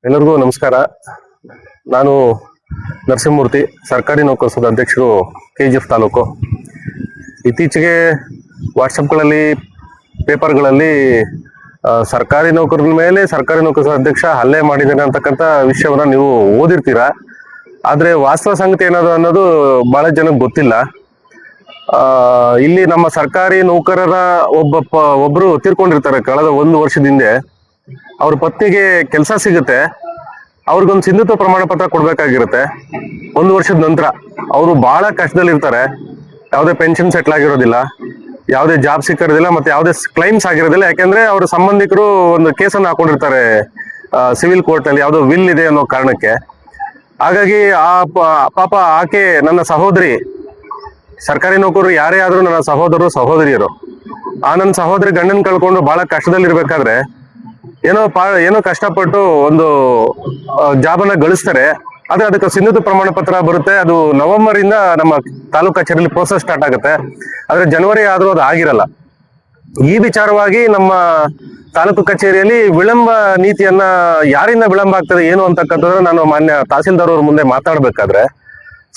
ಎಲ್ಲರಿಗೂ ನಮಸ್ಕಾರ. ನಾನು ನರಸಿಂಹಮೂರ್ತಿ, ಸರ್ಕಾರಿ ನೌಕರ ಸಂಘದ ಅಧ್ಯಕ್ಷರು, KGF ತಾಲೂಕು. ಇತ್ತೀಚೆಗೆ ವಾಟ್ಸಪ್ಗಳಲ್ಲಿ, ಪೇಪರ್ಗಳಲ್ಲಿ ಸರ್ಕಾರಿ ನೌಕರರ ಮೇಲೆ ಸರ್ಕಾರಿ ನೌಕರ ಸಂಘದ ಅಧ್ಯಕ್ಷ ಹಲ್ಲೆ ಮಾಡಿದ್ದಾನೆ ಅಂತಕ್ಕಂಥ ವಿಷಯವನ್ನ ನೀವು ಓದಿರ್ತೀರಾ. ಆದರೆ ವಾಸ್ತವ ಸಂಗತಿ ಏನದು ಅನ್ನೋದು ಬಹಳ ಜನಕ್ಕೆ ಗೊತ್ತಿಲ್ಲ. ಇಲ್ಲಿ ನಮ್ಮ ಸರ್ಕಾರಿ ನೌಕರರ ಒಬ್ರು ತೀರ್ಕೊಂಡಿರ್ತಾರೆ ಕಳೆದ 1 ವರ್ಷದ ಹಿಂದೆ. ಅವ್ರ ಪತ್ನಿಗೆ ಕೆಲಸ ಸಿಗುತ್ತೆ, ಅವ್ರಿಗೊಂದು ಸಿಂಧುತ್ವ ಪ್ರಮಾಣ ಪತ್ರ ಕೊಡ್ಬೇಕಾಗಿರುತ್ತೆ. 1 ವರ್ಷದ ನಂತರ ಅವರು ಬಹಳ ಕಷ್ಟದಲ್ಲಿರ್ತಾರೆ. ಯಾವುದೇ ಪೆನ್ಷನ್ ಸೆಟ್ಲ್ ಆಗಿರೋದಿಲ್ಲ, ಯಾವುದೇ ಜಾಬ್ ಸಿಕ್ಕಿರೋದಿಲ್ಲ, ಮತ್ತೆ ಯಾವುದೇ ಕ್ಲೈಮ್ಸ್ ಆಗಿರೋದಿಲ್ಲ. ಯಾಕೆಂದ್ರೆ ಅವ್ರ ಸಂಬಂಧಿಕರು ಒಂದು ಕೇಸನ್ನು ಹಾಕೊಂಡಿರ್ತಾರೆ ಸಿವಿಲ್ ಕೋರ್ಟ್ ನಲ್ಲಿ, ಯಾವುದೋ ವಿಲ್ ಇದೆ ಅನ್ನೋ ಕಾರಣಕ್ಕೆ. ಹಾಗಾಗಿ ಪಾಪ ಆಕೆ ನನ್ನ ಸಹೋದರಿ. ಸರ್ಕಾರಿ ನೌಕರರು ಯಾರೇ ಆದ್ರೂ ನನ್ನ ಸಹೋದರರು ಸಹೋದರಿಯರು. ನನ್ನ ಸಹೋದರಿ ಗಂಡನ್ ಕಳ್ಕೊಂಡು ಬಹಳ ಕಷ್ಟದಲ್ಲಿರ್ಬೇಕಾದ್ರೆ ಏನೋ ಕಷ್ಟಪಟ್ಟು ಒಂದು ಜಾಬನ್ನ ಗಳಿಸ್ತಾರೆ. ಆದ್ರೆ ಅದಕ್ಕೆ ಸಿಂಧುತ್ವ ಪ್ರಮಾಣ ಪತ್ರ ಬರುತ್ತೆ. ಅದು ನವೆಂಬರ್ ಇಂದ ನಮ್ಮ ತಾಲೂಕು ಕಚೇರಿಯಲ್ಲಿ ಪ್ರೋಸೆಸ್ ಸ್ಟಾರ್ಟ್ ಆಗುತ್ತೆ. ಆದ್ರೆ ಜನವರಿ ಆದ್ರೂ ಅದು ಆಗಿರಲ್ಲ. ಈ ವಿಚಾರವಾಗಿ ನಮ್ಮ ತಾಲೂಕು ಕಚೇರಿಯಲ್ಲಿ ವಿಳಂಬ ನೀತಿಯನ್ನ ಯಾರಿಂದ ವಿಳಂಬ ಆಗ್ತದೆ ಏನು ಅಂತಕ್ಕಂಥದ್ದು ನಾನು ಮಾನ್ಯ ತಹಸೀಲ್ದಾರ್ ಅವ್ರ ಮುಂದೆ ಮಾತಾಡ್ಬೇಕಾದ್ರೆ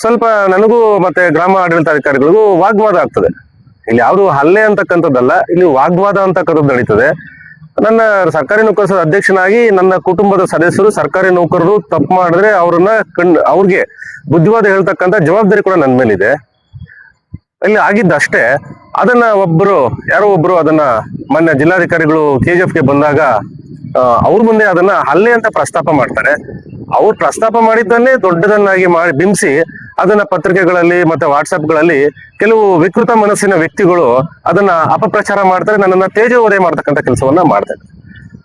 ಸ್ವಲ್ಪ ನನಗೂ ಮತ್ತೆ ಗ್ರಾಮ ಆಡಳಿತಾಧಿಕಾರಿಗಳಿಗೂ ವಾಗ್ವಾದ ಆಗ್ತದೆ. ಇಲ್ಲಿ ಯಾವುದು ಹಲ್ಲೆ ಅಂತಕ್ಕಂಥದ್ದಲ್ಲ, ಇಲ್ಲಿ ವಾಗ್ವಾದ ಅಂತಕ್ಕಂಥದ್ದು ನಡೀತದೆ. ನನ್ನ ಸರ್ಕಾರಿ ನೌಕರ ಸಂಘದ ಅಧ್ಯಕ್ಷನಾಗಿ ನನ್ನ ಕುಟುಂಬದ ಸದಸ್ಯರು ಸರ್ಕಾರಿ ನೌಕರರು ತಪ್ಪು ಮಾಡಿದ್ರೆ ಅವ್ರಿಗೆ ಬುದ್ಧಿವಾದ ಹೇಳ್ತಕ್ಕಂಥ ಜವಾಬ್ದಾರಿ ಕೂಡ ನನ್ನ ಮೇಲಿದೆ. ಇಲ್ಲಿ ಆಗಿದ್ದಷ್ಟೇ, ಅದನ್ನ ಯಾರೋ ಒಬ್ರು ಅದನ್ನ ಮೊನ್ನೆ ಜಿಲ್ಲಾಧಿಕಾರಿಗಳು KGFಗೆ ಬಂದಾಗ ಅವ್ರ ಮುಂದೆ ಅದನ್ನ ಹಲ್ಲೆ ಅಂತ ಪ್ರಸ್ತಾಪ ಮಾಡ್ತಾರೆ. ಅವ್ರು ಪ್ರಸ್ತಾಪ ಮಾಡಿದ್ದನ್ನೇ ದೊಡ್ಡದನ್ನಾಗಿ ಬಿಂಬಿಸಿ ಅದನ್ನ ಪತ್ರಿಕೆಗಳಲ್ಲಿ ಮತ್ತೆ ವಾಟ್ಸಪ್ಗಳಲ್ಲಿ ಕೆಲವು ವಿಕೃತ ಮನಸ್ಸಿನ ವ್ಯಕ್ತಿಗಳು ಅದನ್ನ ಅಪಪ್ರಚಾರ ಮಾಡ್ತಾರೆ, ನನ್ನನ್ನ ತೇಜೋವಧೆ ಮಾಡ್ತಕ್ಕಂಥ ಕೆಲಸವನ್ನ ಮಾಡ್ತಾರೆ.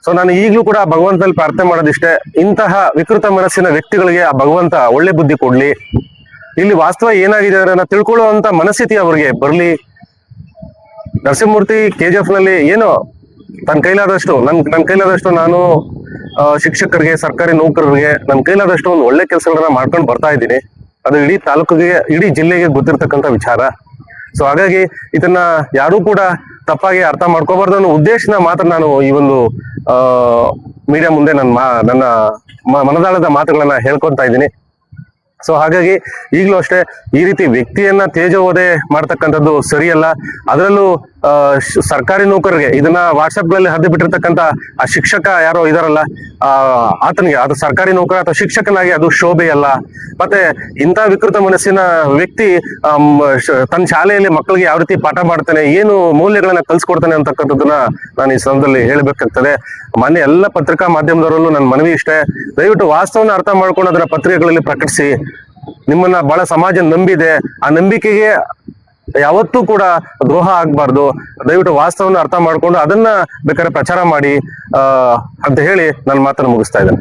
ಸೊ ನಾನು ಈಗಲೂ ಕೂಡ ಭಗವಂತನಲ್ಲಿ ಪ್ರಾರ್ಥನೆ ಮಾಡೋದಿಷ್ಟೇ, ಇಂತಹ ವಿಕೃತ ಮನಸ್ಸಿನ ವ್ಯಕ್ತಿಗಳಿಗೆ ಆ ಭಗವಂತ ಒಳ್ಳೆ ಬುದ್ಧಿ ಕೊಡ್ಲಿ. ಇಲ್ಲಿ ವಾಸ್ತವ ಏನಾಗಿದೆ ಅದನ್ನ ತಿಳ್ಕೊಳ್ಳುವಂತ ಮನಸ್ಥಿತಿ ಅವ್ರಿಗೆ ಬರ್ಲಿ. ನರಸಿಂಹಮೂರ್ತಿ KGF ನಲ್ಲಿ ಏನೋ ನನ್ನ ಕೈಲಾದಷ್ಟು ನಾನು ಶಿಕ್ಷಕರಿಗೆ, ಸರ್ಕಾರಿ ನೌಕರರಿಗೆ ನನ್ನ ಕೈಲಾದಷ್ಟು ಒಂದು ಒಳ್ಳೆ ಕೆಲಸಗಳನ್ನ ಮಾಡ್ಕೊಂಡು ಬರ್ತಾ ಇದ್ದೀನಿ. ಅದು ಇಡೀ ತಾಲೂಕಿಗೆ, ಇಡೀ ಜಿಲ್ಲೆಗೆ ಗೊತ್ತಿರ್ತಕ್ಕಂಥ ವಿಚಾರ. ಸೊ ಹಾಗಾಗಿ ಇದನ್ನ ಯಾರೂ ಕೂಡ ತಪ್ಪಾಗಿ ಅರ್ಥ ಮಾಡ್ಕೋಬಾರ್ದು ಅನ್ನೋ ಉದ್ದೇಶನ ಮಾತ್ರ ನಾನು ಈ ಒಂದು ಮೀಡಿಯಾ ಮುಂದೆ ನನ್ನ ಮನದಾಳದ ಮಾತುಗಳನ್ನ ಹೇಳ್ಕೊತಾ ಇದ್ದೀನಿ. ಸೊ ಹಾಗಾಗಿ ಈಗಲೂ ಅಷ್ಟೇ ಈ ರೀತಿ ವ್ಯಕ್ತಿಯನ್ನ ತೇಜೋವಧೆ ಮಾಡ್ತಕ್ಕಂಥದ್ದು ಸರಿಯಲ್ಲ. ಅದರಲ್ಲೂ ಸರ್ಕಾರಿ ನೌಕರರಿಗೆ ಇದನ್ನ ವಾಟ್ಸಪ್ಗಳಲ್ಲಿ ಹರಿದು ಬಿಟ್ಟಿರ್ತಕ್ಕಂಥ ಆ ಶಿಕ್ಷಕ ಯಾರೋ ಇದಾರಲ್ಲ, ಆತನಿಗೆ ಅದು ಸರ್ಕಾರಿ ನೌಕರ ಅಥವಾ ಶಿಕ್ಷಕನಾಗಿ ಅದು ಶೋಭೆ ಅಲ್ಲ. ಮತ್ತೆ ಇಂಥ ವಿಕೃತ ಮನಸ್ಸಿನ ವ್ಯಕ್ತಿ ತನ್ನ ಶಾಲೆಯಲ್ಲಿ ಮಕ್ಕಳಿಗೆ ಯಾವ ರೀತಿ ಪಾಠ ಮಾಡ್ತಾನೆ, ಏನು ಮೌಲ್ಯಗಳನ್ನ ಕಲ್ಸ್ಕೊಡ್ತಾನೆ ಅಂತಕ್ಕಂಥದ್ದನ್ನ ನಾನು ಈ ಸಂದರ್ಭದಲ್ಲಿ ಹೇಳ್ಬೇಕಾಗ್ತದೆ. ಮಾನ್ಯ ಎಲ್ಲ ಪತ್ರಿಕಾ ಮಾಧ್ಯಮದವರಲ್ಲೂ ನನ್ನ ಮನವಿ ಇಷ್ಟೇ, ದಯವಿಟ್ಟು ವಾಸ್ತವನ ಅರ್ಥ ಮಾಡ್ಕೊಂಡು ಅದನ್ನ ಪತ್ರಿಕೆಗಳಲ್ಲಿ ಪ್ರಕಟಿಸಿ. ನಿಮ್ಮನ್ನ ಬಹಳ ಸಮಾಜ ನಂಬಿದೆ, ಆ ನಂಬಿಕೆಗೆ ಯಾವತ್ತೂ ಕೂಡ ದ್ರೋಹ ಆಗ್ಬಾರ್ದು. ದಯವಿಟ್ಟು ವಾಸ್ತವನ ಅರ್ಥ ಮಾಡ್ಕೊಂಡು ಅದನ್ನ ಬೇಕಾದ್ರೆ ಪ್ರಚಾರ ಮಾಡಿ ಅಂತ ಹೇಳಿ ನನ್ನ ಮಾತನ್ನು ಮುಗಿಸ್ತಾ ಇದ್ದೇನೆ.